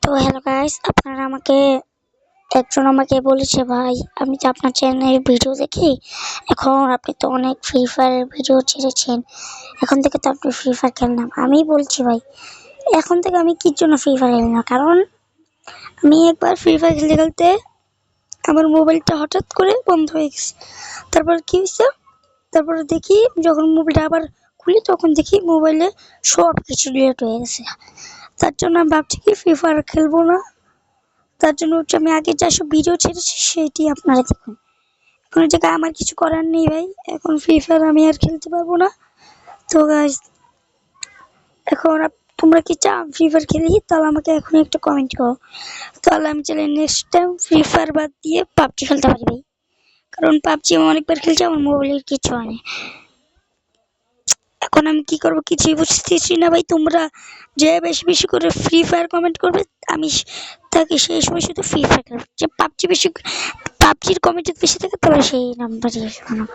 তো hello guys, আপনারা একজন আমাকে বলেছে, ভাই আমি তো আপনার চ্যানেলের ভিডিও দেখি। এখন আপনি তো অনেক ফ্রি ফায়ারের ভিডিও ছেড়েছেন, এখন থেকে তো আপনি ফ্রি ফায়ার খেললাম। আমি বলছি ভাই, এখন থেকে আমি কি জন্য ফ্রি ফায়ার খেলি না, কারণ আমি একবার ফ্রি ফায়ার খেলতে খেলতে আমার মোবাইলটা হঠাৎ করে বন্ধ হয়ে গেছে। তারপর কি হয়েছে, তারপরে দেখি যখন মোবাইলটা আবার খুলি তখন দেখি মোবাইলে সব কিছু ডিলিট হয়ে গেছে। তার জন্য আমি ভাবছি কি ফ্রি ফায়ার খেলবো না। তার জন্য আমি আগে যেসব ভিডিও ছেড়েছি সেটি আপনারা দেখুন। এখন জায়গায় আমার কিছু করার নেই ভাই, এখন ফ্রি ফায়ার আমি আর খেলতে পারবো না। তো গাইস, এখন তোমরা কি চাও ফ্রি ফায়ার খেলি? তাহলে আমাকে এখন একটা কমেন্ট করো, তাহলে আমি চাইলে নেক্সট টাইম ফ্রি ফায়ার বাদ দিয়ে পাবজি খেলতে পারি ভাই। কারণ পাবজি আমি অনেকবার খেলছি, আমার মোবাইলের কিছু হয় না। এখন আমি কি করবো কিছুই বুঝতেছি না ভাই। তোমরা যে বেশি বেশি করে ফ্রি ফায়ার কমেন্ট করবে, আমি তাকে সেই সময় শুধু ফ্রি ফায়ার খেলবো। যে পাবজির কমেন্ট বেশি থাকে তাহলে সেই নাম্বারই বানাবো।